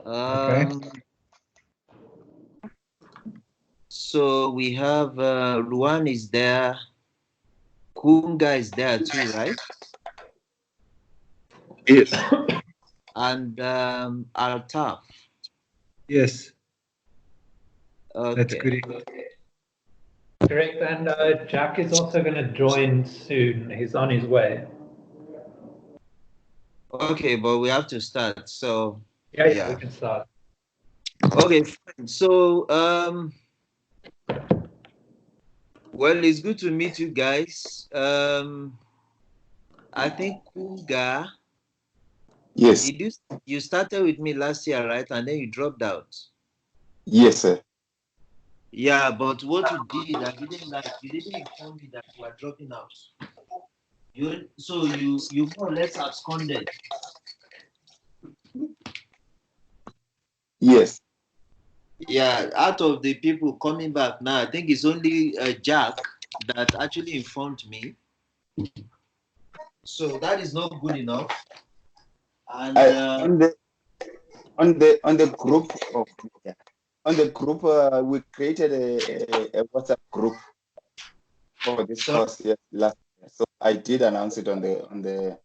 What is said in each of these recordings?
Okay. So we have Luan is there, Kunga is there too, right? Yes. And Altaf. Yes, that's Okay. correct. Correct, and Jack is also going to join soon. He's on his way. Okay, but we have to start. So Yeah, we can start. Okay, fine. So well, it's good to meet you guys. I think Kunga, Yes. you started with me last year, right? And then you dropped out. Yes, sir. Yeah, but what you did, I didn't like. You didn't inform me that you were dropping out. You more or less absconded. Yes. Yeah, out of the people coming back now, I think it's only Jack that actually informed me. So that is not good enough. And on the group we created a WhatsApp group for this course last year. So I did announce it on the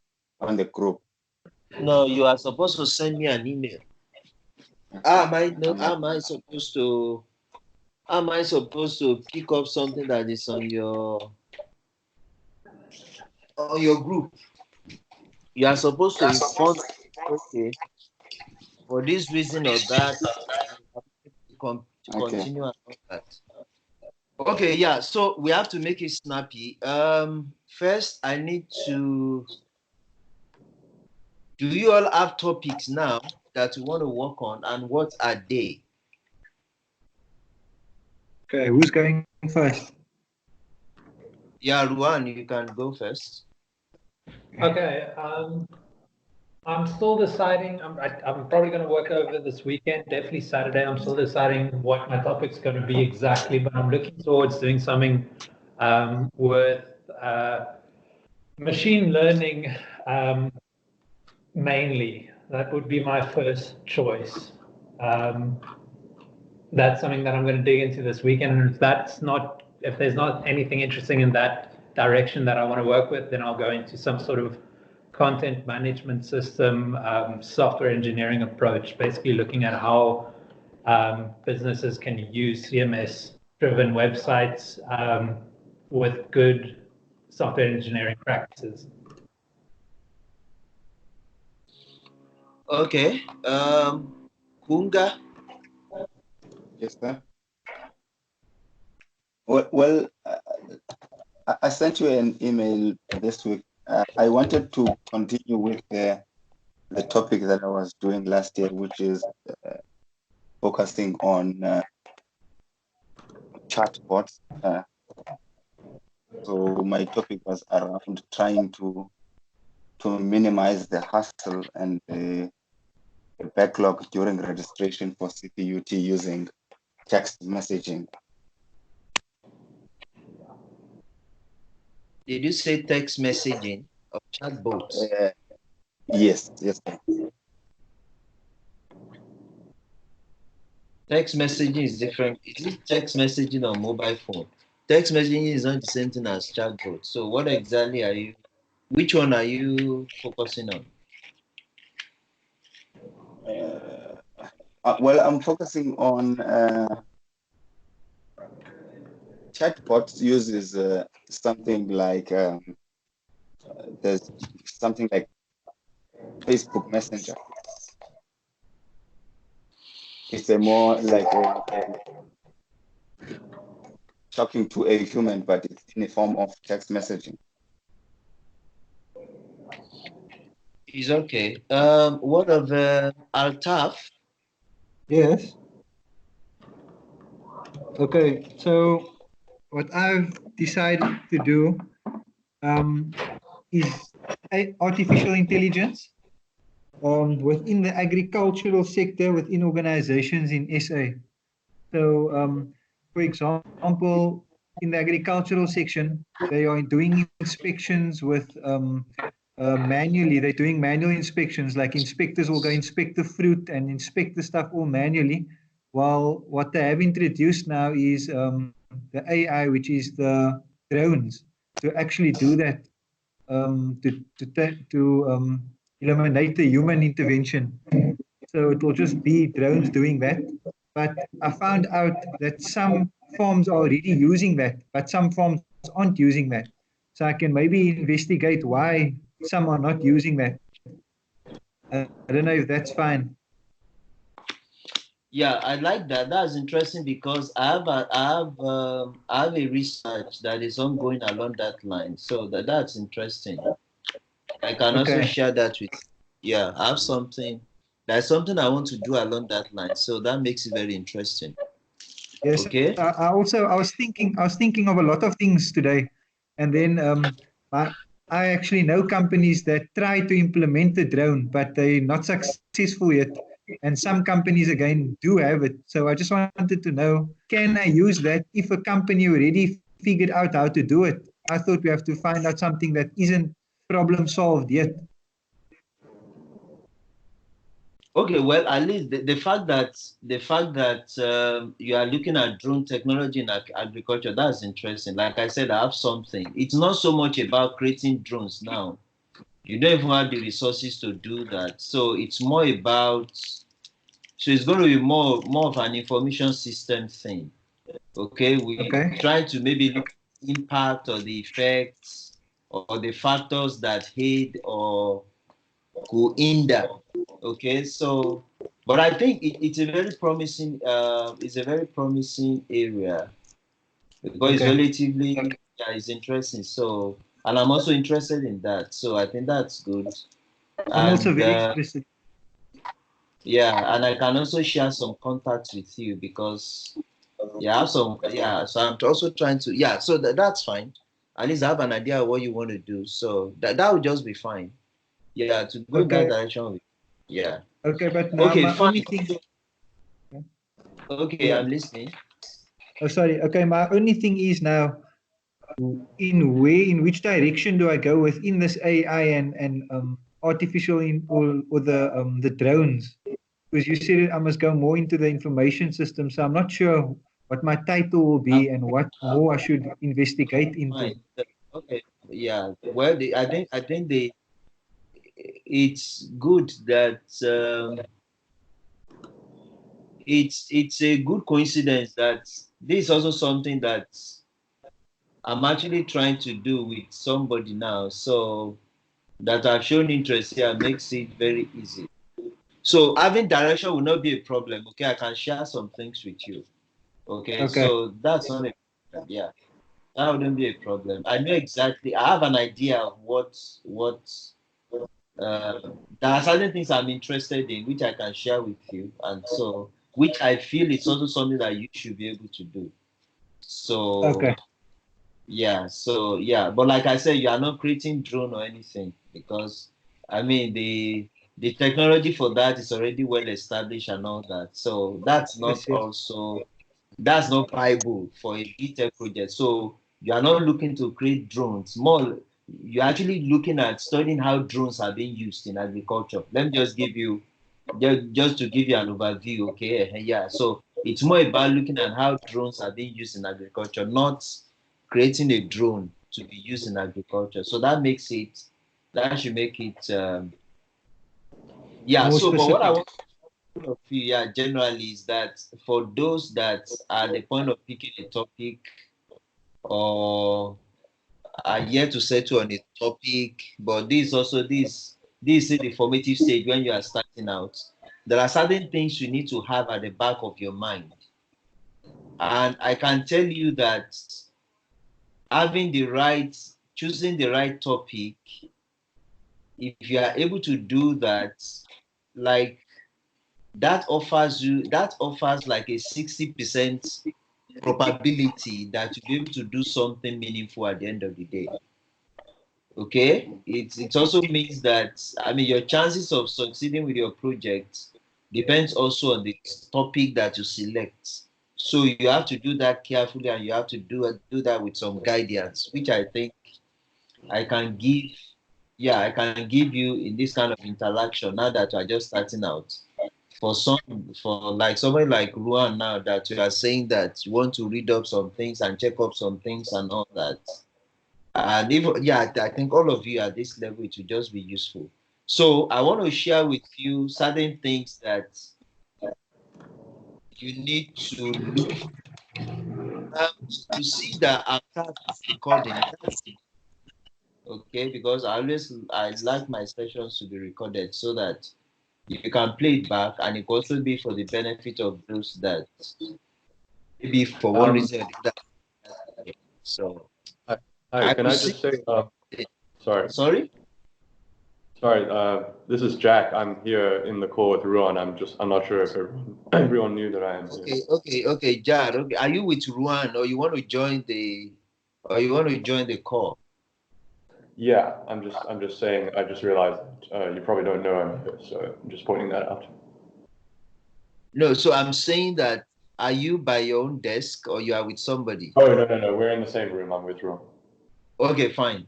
group. No, you are supposed to send me an email. Am I supposed to pick up something that is on your group? You are supposed to inform, okay, for this reason or that, to continue and all that. Okay, yeah. So we have to make it snappy. First, I need to. Do you all have topics now that you want to work on, and what are they? Okay, who's going first? Yeah, Ruan, you can go first. Okay. I'm still deciding. I'm probably going to work over this weekend. Definitely Saturday. I'm still deciding what my topic's going to be exactly, but I'm looking towards doing something with machine learning mainly. That would be my first choice. That's something that I'm going to dig into this weekend. And if there's not anything interesting in that direction that I want to work with, then I'll go into some sort of content management system, software engineering approach, basically looking at how businesses can use CMS-driven websites with good software engineering practices. Okay. Kunga. Yes, sir. Well, I sent you an email this week. I wanted to continue with the topic that I was doing last year, which is focusing on chatbots. So my topic was around trying to minimize the hassle and the backlog during registration for CPUT using text messaging. Did you say text messaging or chatbots? Yes. Text messaging is different. Is it text messaging on mobile phone? Text messaging is not the same thing as chatbot. So what exactly which one are you focusing on? Well, I'm focusing on chatbots uses something like there's something like Facebook Messenger. It's a more like talking to a human, but it's in the form of text messaging. It's okay. What of Altaf? Yes. Okay, so what I've decided to do is artificial intelligence within the agricultural sector within organizations in SA. So, for example, in the agricultural section, they are doing inspections with manually. They're doing manual inspections, like inspectors will go inspect the fruit and inspect the stuff all manually. While what they have introduced now is the AI, which is the drones, to actually do that, to eliminate the human intervention. So it will just be drones doing that. But I found out that some farms are already using that, but some farms aren't using that. So I can maybe investigate why some are not using that. I don't know if that's fine. Yeah, I like that. That's interesting because I have a research that is ongoing along that line. So that's interesting. I can also Okay. share that with. Yeah, I have something. There's something I want to do along that line. So that makes it very interesting. Yes. Okay. I was thinking of a lot of things today, and then I actually know companies that try to implement the drone, but they're not successful yet. And some companies again do have it. So I just wanted to know, can I use that if a company already figured out how to do it? I thought we have to find out something that isn't problem solved yet. Okay, well, at least the fact that you are looking at drone technology in agriculture, that's interesting. Like I said, I have something. It's not so much about creating drones now. You don't even have the resources to do that. So it's more about. So it's going to be more of an information system thing. Okay, we Okay. try to maybe look at the impact or the effects or the factors that aid or could hinder. Okay, so but I think it's a very promising area because it's Okay. relatively yeah, it's interesting. So and I'm also interested in that. So I think that's good. I'm also And very interested. yeah, and I can also share some contacts with you because yeah, I have some yeah. So I'm also trying to yeah. So that's fine. At least I have an idea of what you want to do. So that would just be fine. Yeah, to go in that Okay. direction. Yeah. Okay, but now Okay, my fine. only thing. Okay, Yeah. I'm listening. Oh, sorry. Okay, my only thing is now, in which direction do I go within this AI and artificial or the drones? Because you said I must go more into the information system, so I'm not sure what my title will I'm be and what more I should investigate into. fine. Okay. Yeah. Well, I think it's good that it's a good coincidence that this is also something that I'm actually trying to do with somebody now. So that I've shown interest here makes it very easy. So having direction will not be a problem. Okay, I can share some things with you. Okay, Okay. so that's not a problem. Yeah, that wouldn't be a problem. I know exactly. I have an idea of what uh, there are certain things I'm interested in which I can share with you, and so which I feel is also something that you should be able to do. So Okay. yeah, but like I said, you are not creating drone or anything because I mean the technology for that is already well established and all that. So Yes. Yes. that's not viable for a detailed project. So you are not looking to create drones. More, you're actually looking at studying how drones are being used in agriculture. Let me just give you, just to give you an overview, okay? Yeah. So it's more about looking at how drones are being used in agriculture, not creating a drone to be used in agriculture. So that should make it, yeah. More So, but what I specific. want of view, yeah, generally is that for those that are at the point of picking a topic or are yet to settle on a topic, but this is the formative stage when you are starting out. There are certain things you need to have at the back of your mind. And I can tell you that having the right, choosing the right topic, if you are able to do that, like that offers like a 60% probability that you'll be able to do something meaningful at the end of the day. Okay, it also means that I mean your chances of succeeding with your project depends also on the topic that you select. So you have to do that carefully, and you have to do that with some guidance, which I think I can give yeah, I can give you in this kind of interaction now that you are just starting out. For like somebody like Ruan now that you are saying that you want to read up some things and check up some things and all that. And even, yeah, I think all of you at this level, it will just be useful. So I want to share with you certain things that you need to look to see that our class is recording. Okay, because I like my sessions to be recorded so that you can play it back, and it can also be for the benefit of those that maybe for one reason or the other. So hi, can I just say sorry. Sorry, this is Jack. I'm here in the call with Ruan. I'm not sure if everyone knew that I am here. Okay, Jared. Okay, are you with Ruan, or you want to join the call? Yeah, I'm just saying. I just realized you probably don't know I'm here, so I'm just pointing that out. No, so I'm saying that, are you by your own desk or you are with somebody? Oh, no. We're in the same room. I'm with Ruan. Okay, fine.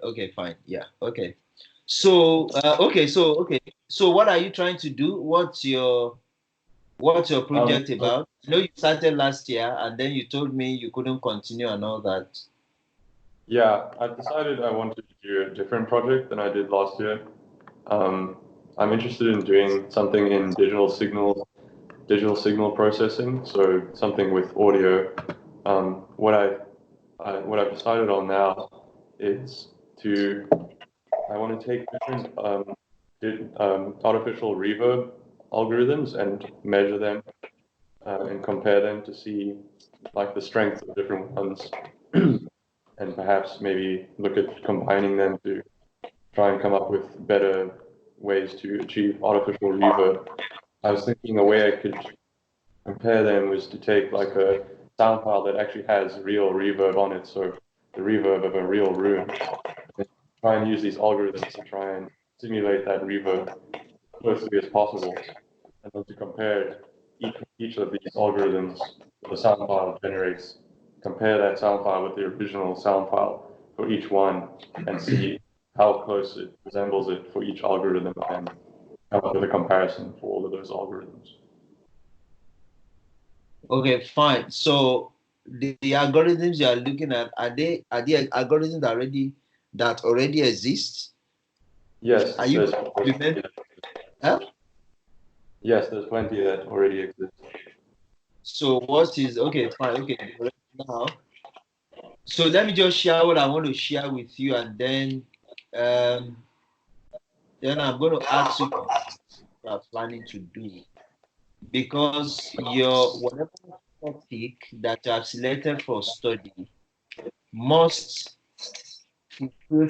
Yeah. Okay. So So what are you trying to do? What's your project about? I know you started last year and then you told me you couldn't continue and all that. Yeah, I decided I wanted to do a different project than I did last year. I'm interested in doing something in digital signal processing, so something with audio. What I've decided on now is I want to take different artificial reverb algorithms and measure them and compare them to see like the strength of different ones. And perhaps maybe look at combining them to try and come up with better ways to achieve artificial reverb. I was thinking a way I could compare them was to take like a sound file that actually has real reverb on it, so the reverb of a real room. And try and use these algorithms to try and simulate that reverb as closely as possible, and then to compare each of these algorithms the sound file generates. Compare that sound file with the original sound file for each one and see how close it resembles it for each algorithm and come up with a comparison for all of those algorithms. Okay, fine. So the algorithms you are looking at, are they algorithms that already exist? Yes. Are you huh? Yes, there's plenty that already exist. So what is okay, fine, okay. Now, so let me just share what I want to share with you, and then I'm going to ask you what you are planning to do, because your whatever topic that you have selected for study must fulfill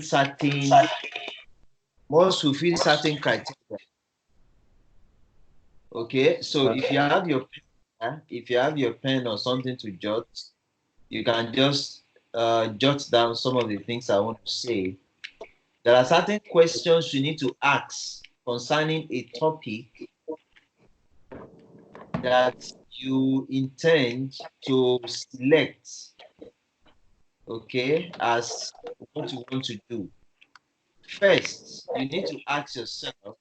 certain criteria. Okay, so if you have your pen or something to jot, you can just jot down some of the things I want to say. There are certain questions you need to ask concerning a topic that you intend to select, okay, as what you want to do. First, you need to ask yourself,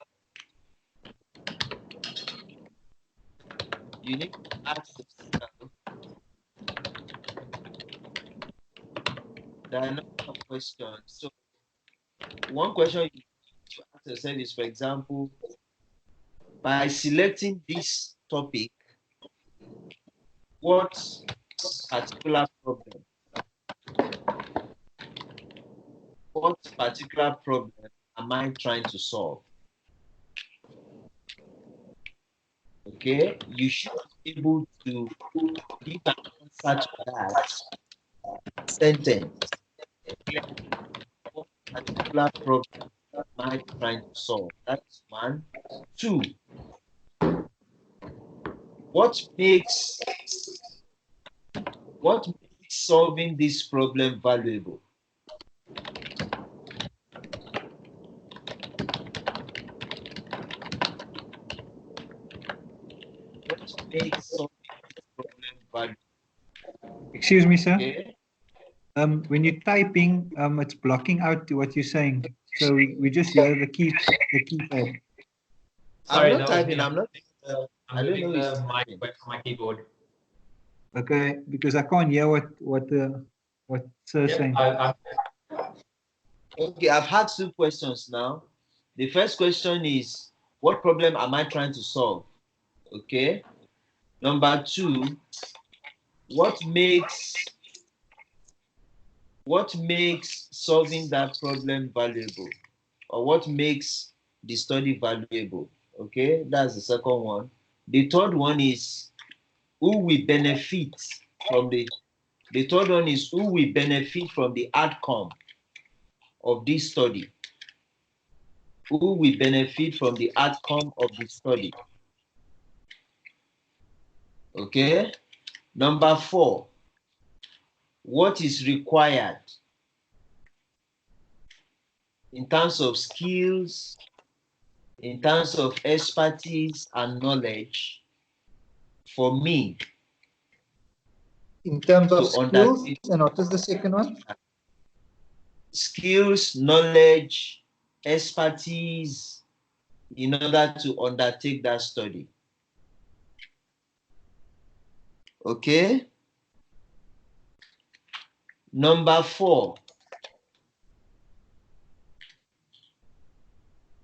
there are a number of questions. So one question you need to ask yourself is, for example, by selecting this topic, what particular problem am I trying to solve? Okay, you should be able to give an answer to that sentence. What particular problem am I trying to solve? That's one. Two, what makes solving this problem valuable? What makes solving this problem valuable? Excuse me, sir. Okay. When you're typing, it's blocking out what you're saying. So we just hear the keypad. Sorry, I'm not that was typing. me. I'm not. I'm I don't moving know. the It's mic typing. away from my keyboard. Okay, because I can't hear what Sir's Yep, saying. Okay, I've had two questions now. The first question is, what problem am I trying to solve? Okay. Number two, what makes solving that problem valuable, or what makes the study valuable? Okay, that's the second one. The third one is who will benefit from the third one is who will benefit from the outcome of this study. Who will benefit from the outcome of the study? Okay. Number four, what is required in terms of skills, in terms of expertise and knowledge for me In terms of to skills, undertake and what is the second one? skills, knowledge, expertise in order to undertake that study. Okay. Number four,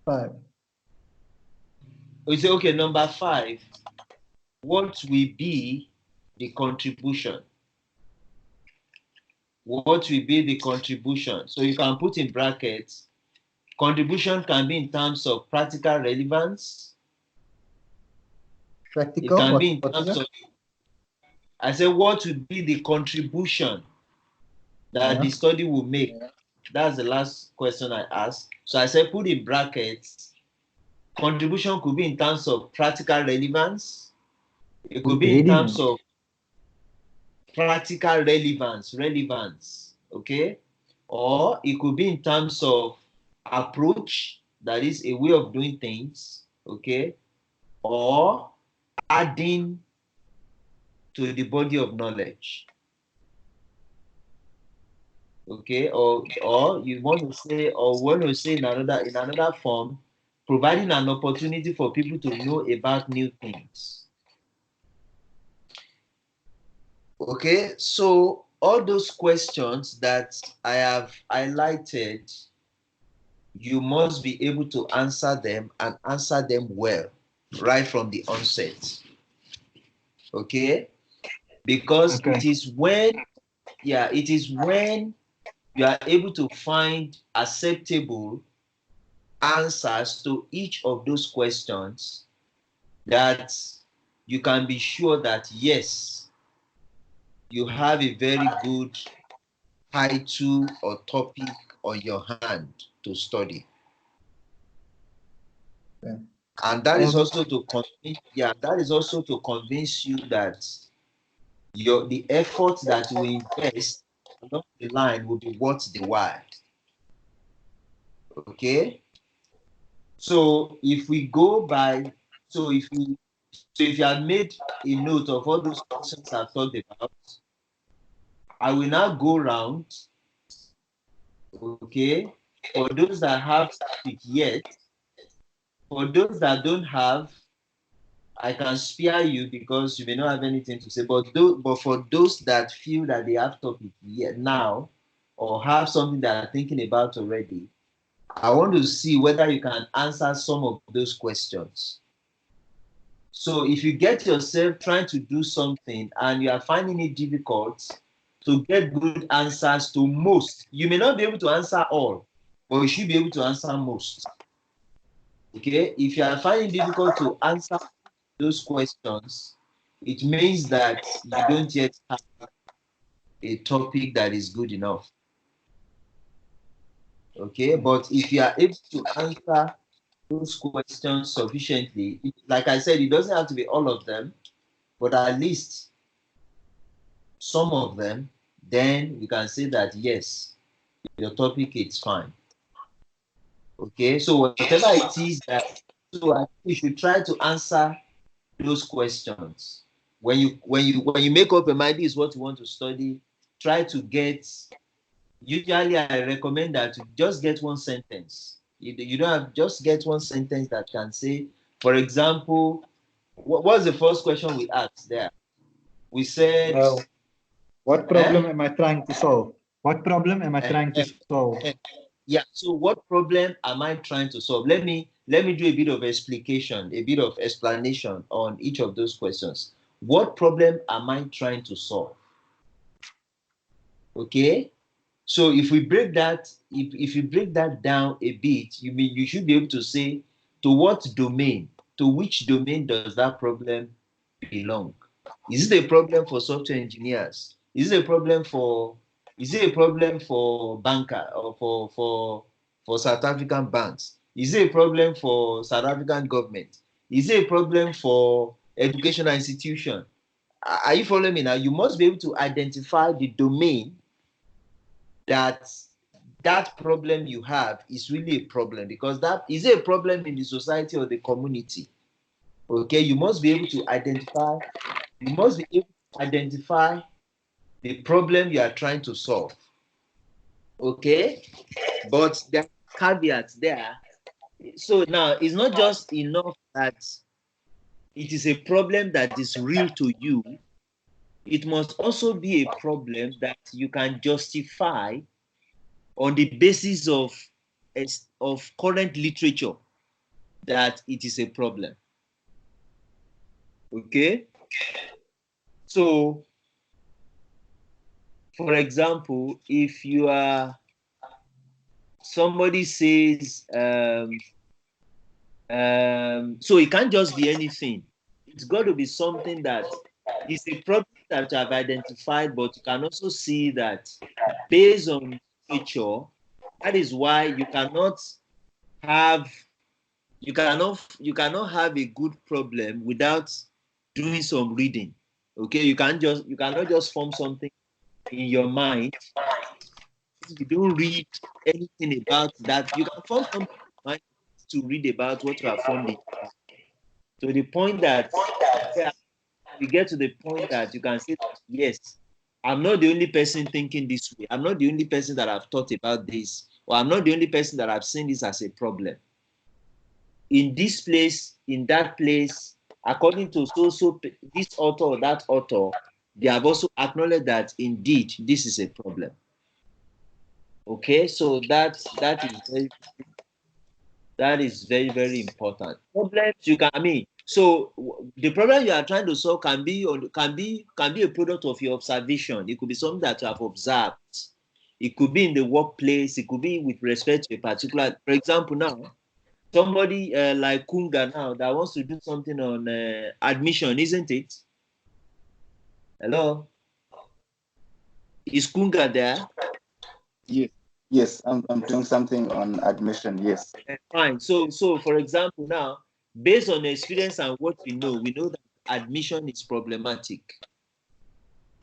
5. we say, okay, number five, what will be the contribution? What will be the contribution? So you can put in brackets, contribution can be in terms of practical relevance. Practical. It can be in What is terms it? of, I said, what will be the contribution that the study will make? That's the last question I asked. So I said, put in brackets, contribution could be in terms of practical relevance. It could be in terms of practical relevance, okay? Or it could be in terms of approach, that is a way of doing things, okay? Or adding to the body of knowledge, okay? Or you want to say in another form, providing an opportunity for people to know about new things. Okay, so all those questions that I have highlighted, you must be able to answer them and answer them well right from the onset. Okay, because it is when you are able to find acceptable answers to each of those questions that you can be sure that yes, you have a very good title or topic on your hand to study. Yeah. And that is also to convince you that the effort that you invest along the line will be worth the while. Okay. So if we go by, if you have made a note of all those questions I've talked about, I will now go round. Okay. For those that have it yet, for those that don't have, I can spare you because you may not have anything to say. But for those that feel that they have topic yet now, or have something that are thinking about already, I want to see whether you can answer some of those questions. So if you get yourself trying to do something and you are finding it difficult to get good answers to most, you may not be able to answer all, but you should be able to answer most. Okay, if you are finding it difficult to answer those questions, it means that you don't yet have a topic that is good enough. Okay, but if you are able to answer those questions sufficiently, like I said, it doesn't have to be all of them, but at least some of them, then you can say that yes, your topic is fine. Okay, so whatever it is that, so you should try to answer those questions. When you make up your mind, this is what you want to study, try to get usually I recommend that you just get one sentence. You don't have, just get one sentence that can say, for example, what was the first question we asked there? We said, what problem am I trying to solve? What problem am I trying to solve? Yeah. So what problem am I trying to solve? Let me do a bit of explanation on each of those questions. What problem am I trying to solve? Okay. So if we break that, if you break that down a bit, you should be able to say to what domain, to which domain does that problem belong? Is it a problem for software engineers? Is it a problem for banker or for South African banks? Is it a problem for South African government? Is it a problem for educational institution? Are you following me now? You must be able to identify the domain that problem you have is really a problem, because that is a problem in the society or the community. Okay, you must be able to identify the problem you are trying to solve. Okay, but there are caveats there. So now it's not just enough that it is a problem that is real to you. It must also be a problem that you can justify on the basis of current literature that it is a problem. Okay? So, for example, if you are, somebody says, so it can't just be anything. It's got to be something that is a problem that you have identified, but you can also see that based on literature, that is why you cannot have a good problem without doing some reading. Okay, you cannot just form something in your mind. You don't read anything about that. You can form something in your mind to read about what you have formed. To the point that we get to the point that you can say, yes, I'm not the only person thinking this way. I'm not the only person that I've thought about this, or I'm not the only person that I've seen this as a problem. In this place, in that place, according to this author or that author, they have also acknowledged that indeed this is a problem. Okay, so that is very, very important. Problems you can, so the problem you are trying to solve can be a product of your observation. It could be something that you have observed. It could be in the workplace. It could be with respect to a particular, for example, now somebody like Kunga now that wants to do something on admission, isn't it? Hello, is Kunga there? Yes, I'm doing something on admission. Yes. Fine. So for example, now based on experience and what we know that admission is problematic.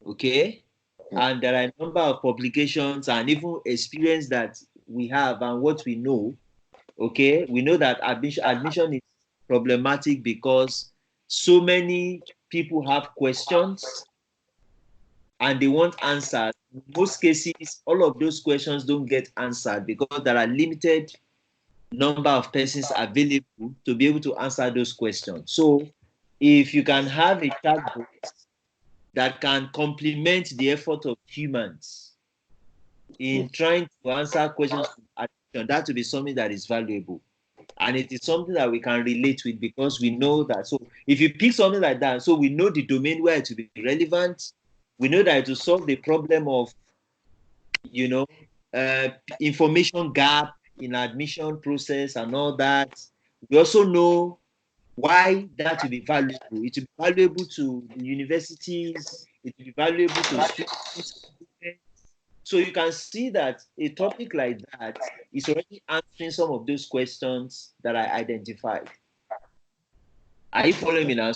Okay, and there are a number of publications and even experience that we have and what we know. Okay, we know that admission is problematic because so many people have questions and they want answers. In most cases, all of those questions don't get answered because there are limited number of persons available to be able to answer those questions. So if you can have a chatbot that can complement the effort of humans in trying to answer questions, that will be something that is valuable. And it is something that we can relate with because we know that. So if you pick something like that, so we know the domain where it will be relevant, we know that it will solve the problem of, information gap in admission process and all that. We also know why that will be valuable. It will be valuable to the universities, it will be valuable to students. So you can see that a topic like that is already answering some of those questions that I identified. Are you following me now?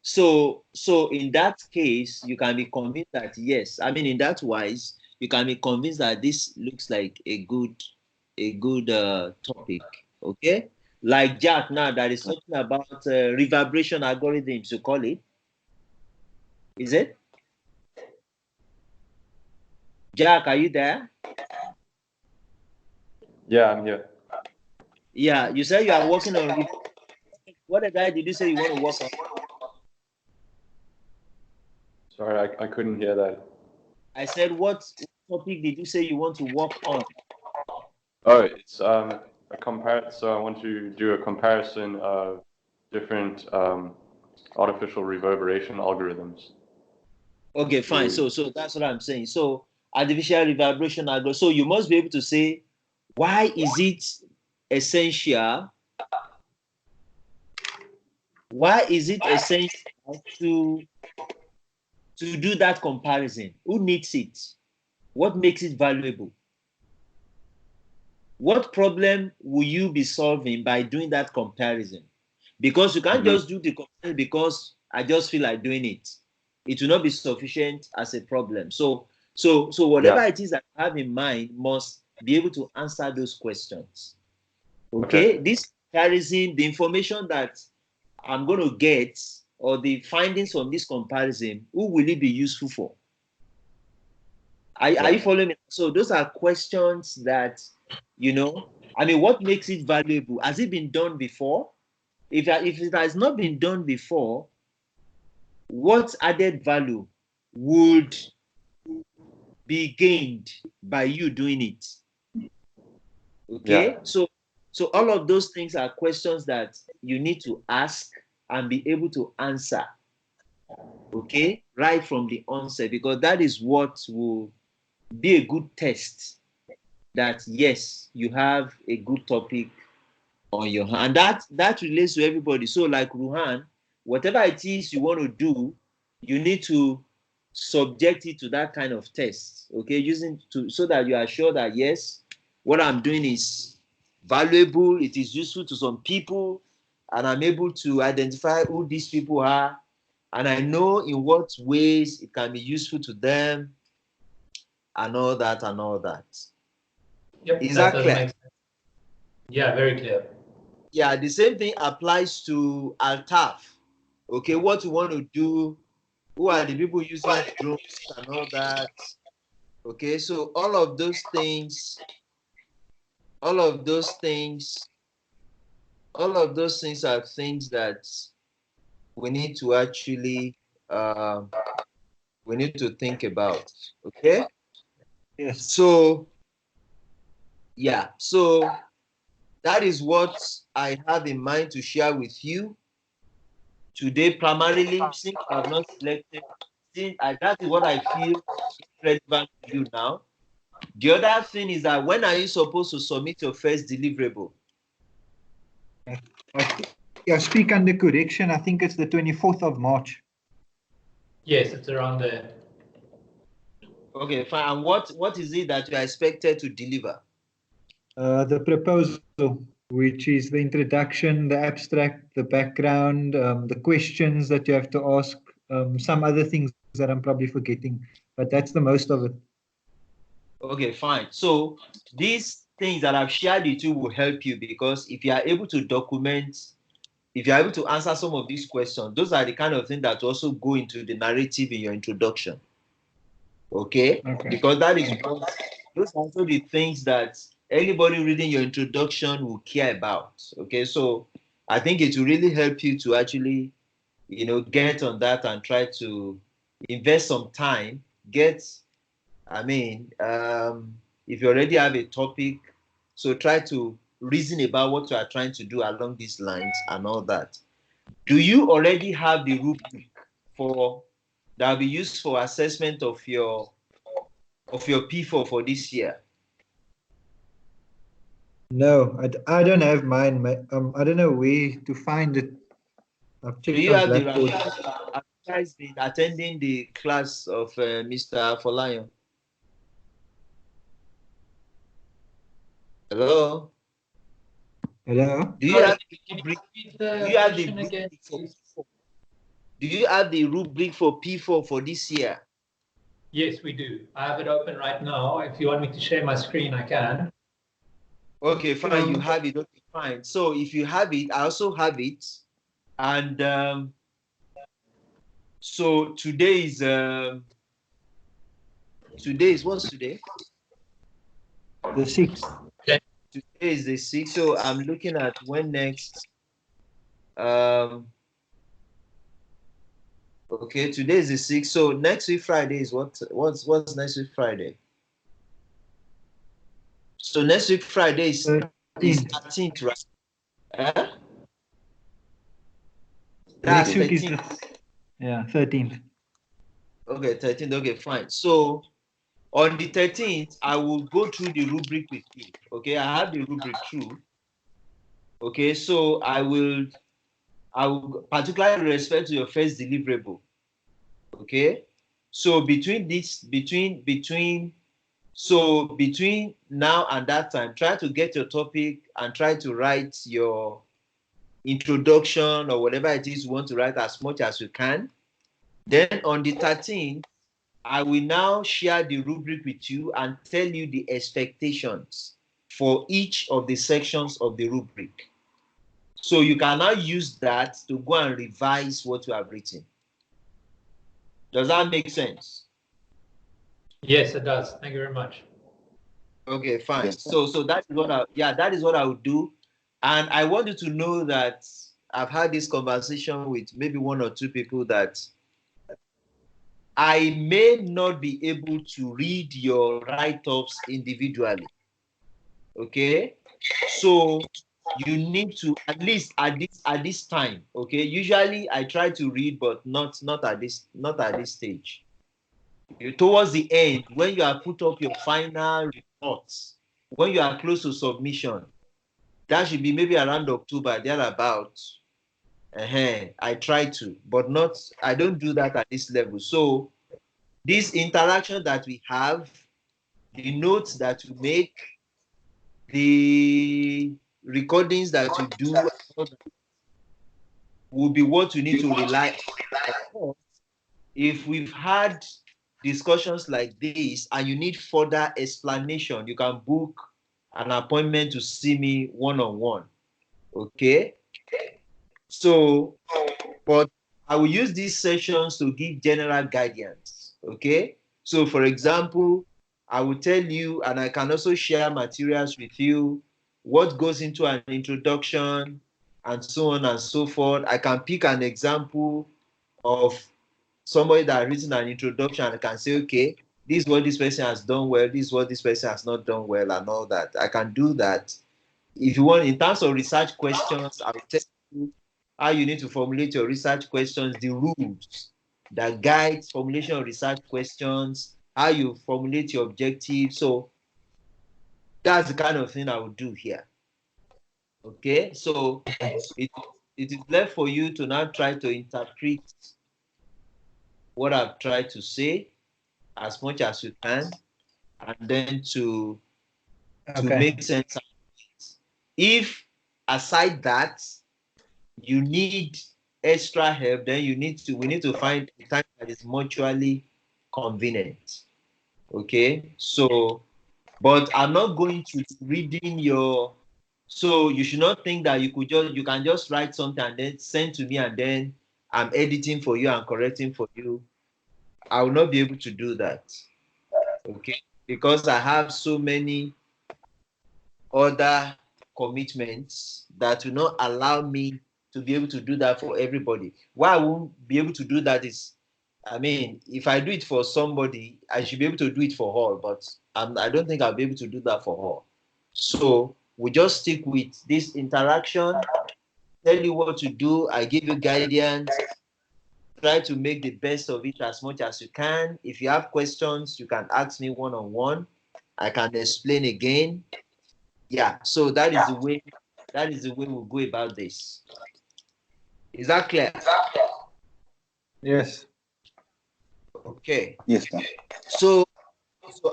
So in that case, you can be convinced that yes, in that wise, you can be convinced that this looks like a good topic. Okay, like Jack now that is talking about reverberation algorithms, you call it. Is it? Jack, are you there? Yeah, I'm here. Yeah, you said you are working on. What guy did you say you want to work on? Sorry, I couldn't hear that. I said, what topic did you say you want to work on? Oh, it's a comparison. So I want to do a comparison of different artificial reverberation algorithms. Okay, fine. So that's what I'm saying. So artificial reverberation algorithm. So you must be able to say, why is it essential? Why is it essential to do that comparison? Who needs it? What makes it valuable? What problem will you be solving by doing that comparison? Because you can't just do the comparison because I just feel like doing it. It will not be sufficient as a problem. So whatever it is that I have in mind must be able to answer those questions. Okay? This comparison, the information that I'm going to get, or the findings from this comparison, who will it be useful for? Are you following me? So those are questions that, what makes it valuable? Has it been done before? If it has not been done before, what added value would be gained by you doing it? Okay, yeah. So all of those things are questions that you need to ask and be able to answer. Okay, right from the onset, because that is what will be a good test that yes, you have a good topic on your hand. And that relates to everybody. So like Ruhan, whatever it is you want to do, you need to subject it to that kind of test, okay, so that you are sure that yes, what I'm doing is valuable, it is useful to some people, and I'm able to identify who these people are, and I know in what ways it can be useful to them, and all that and all that. Yep, is that clear? Yeah, very clear. Yeah, the same thing applies to Altaf. Okay, what you want to do, who are the people using drones and all that. Okay, so all of those things are things that we need to actually we need to think about. Okay? Yes. So yeah, so that is what I have in mind to share with you today, primarily since I have not selected. That is what I feel relevant to you now. The other thing is that when are you supposed to submit your first deliverable? Yeah, speak under correction. I think it's the 24th of March. Yes, it's around there. Okay, fine. And what is it that you are expected to deliver? The proposal, which is the introduction, the abstract, the background, the questions that you have to ask, some other things that I'm probably forgetting, but that's the most of it. Okay, fine. So these things that I've shared with you will help you, because if you are able to document, if you are able to answer some of these questions, those are the kind of things that also go into the narrative in your introduction. Okay? Because that is those are also the things that anybody reading your introduction will care about. Okay, so I think it will really help you to actually, get on that and try to invest some time. If you already have a topic, so try to reason about what you are trying to do along these lines and all that. Do you already have the rubric that will be used for assessment of your P4 for this year? No, I don't have mine. I don't know where to find it. Do you have been attending the class of Mr. Folayan? Hello? Hello? Do you have the rubric for P4 for this year? Yes, we do. I have it open right now. If you want me to share my screen, I can. Okay, fine. You have it. Okay, fine. So if you have it, I also have it. And so today is today is what's today? The 6th. Today is the 6th. So I'm looking at when next. Okay, today is the 6th. So next week Friday is what's next week Friday? So next week Friday is 13th, right? That's Next week 13th. is the 13th. Okay, 13th. Okay, fine. So on the 13th, I will go through the rubric with you. Okay, I have the rubric through. Okay, so I will particularly respect to your first deliverable. Okay, so between now and that time, try to get your topic and try to write your introduction or whatever it is you want to write as much as you can. Then on the 13th, I will now share the rubric with you and tell you the expectations for each of the sections of the rubric. So you can now use that to go and revise what you have written. Does that make sense? Yes, it does. Thank you very much. Okay, fine. Yes. So that is what I would do. And I want you to know that I've had this conversation with maybe one or two people that I may not be able to read your write-ups individually. Okay, so you need to at least at this time. Okay, usually I try to read, but not at this stage. Towards the end, when you have put up your final reports, when you are close to submission, that should be maybe around October, thereabouts. I try to, but not. I don't do that at this level. So this interaction that we have, the notes that you make, the recordings that you do will be what you need to rely on. If we've had discussions like this and you need further explanation, you can book an appointment to see me one-on-one. Okay? So, but I will use these sessions to give general guidance. Okay? So, for example, I will tell you, and I can also share materials with you, what goes into an introduction, and so on and so forth. I can pick an example of somebody that has written an introduction and can say, okay, this is what this person has done well, this is what this person has not done well, and all that. I can do that. If you want, in terms of research questions, I will tell you how you need to formulate your research questions, the rules that guide formulation of research questions, how you formulate your objectives. So that's the kind of thing I would do here. Okay, so it is left for you to now try to interpret what I've tried to say as much as you can, and then to make sense of it. If aside that you need extra help, then we need to find a time that is mutually convenient. Okay, so but I'm not going to reading your, so you should not think that you can just write something and then send to me and then I'm editing for you and correcting for you. I will not be able to do that. Okay, because I have so many other commitments that will not allow me to be able to do that for everybody. Why I won't be able to do that is, I mean, if I do it for somebody, I should be able to do it for all, but I don't think I'll be able to do that for all. So we just stick with this interaction, tell you what to do, I give you guidance, try to make the best of it as much as you can. If you have questions, you can ask me one-on-one. I can explain again. Yeah, so that is the way we'll go about this. Is that clear? Yes. Okay. Yes, sir. So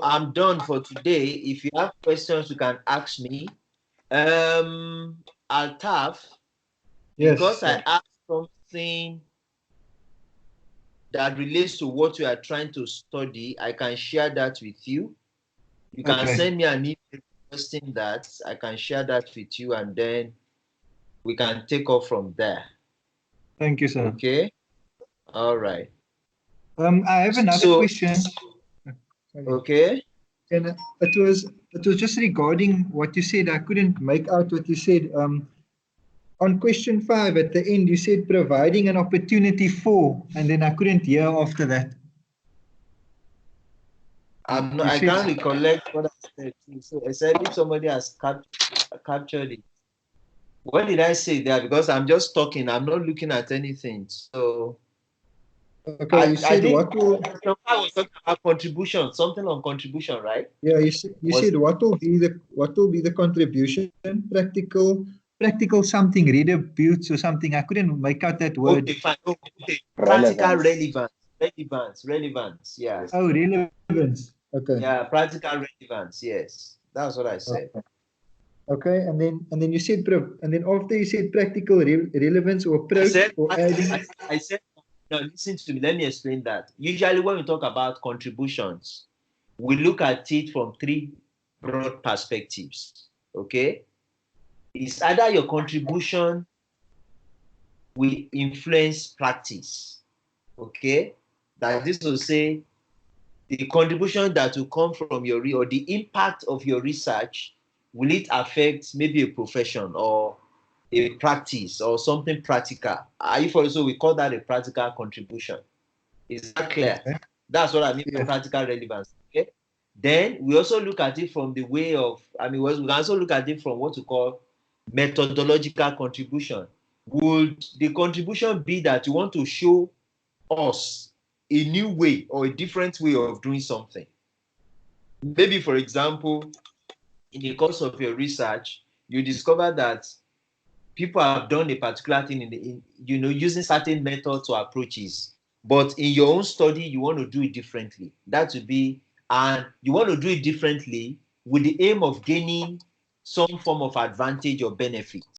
I'm done for today. If you have questions, you can ask me. Altaf, yes, because sir. I asked something that relates to what you are trying to study, I can share that with you. You can send me an email requesting that. I can share that with you, and then we can take off from there. Thank you, sir. Okay. All right. I have another question. Okay. And it was just regarding what you said. I couldn't make out what you said. On question 5 at the end, you said providing an opportunity for, and then I couldn't hear after that. I can't recollect what I said. So I said if somebody has captured it. What did I say there? Because I'm just talking. I'm not looking at anything. So okay, you said what will? I was talking about contribution. Something on contribution, right? Yeah, you said what will be the contribution? Practical something, readabutes or something. I couldn't make out that word. Okay, fine. Okay. Practical relevance. Yeah. Oh, relevance. Okay. Yeah, practical relevance. Yes, that's what I said. Okay, and then you said and then after you said practical relevance or approach or adding. I said, no, listen to me. Let me explain that. Usually, when we talk about contributions, we look at it from 3 broad perspectives. Okay, it's either your contribution will influence practice. Okay, that is to say, the contribution that will come from your or the impact of your research, will it affect maybe a profession or a practice or something practical? If also we call that a practical contribution. Is that clear? Okay. That's what I mean by practical relevance. Okay. Then we also look at it from the way of, we can also look at it from what we call methodological contribution. Would the contribution be that you want to show us a new way or a different way of doing something? Maybe, for example, in the course of your research, you discover that people have done a particular thing in using certain methods or approaches, but in your own study, you want to do it differently. That would be, and you want to do it differently with the aim of gaining some form of advantage or benefit.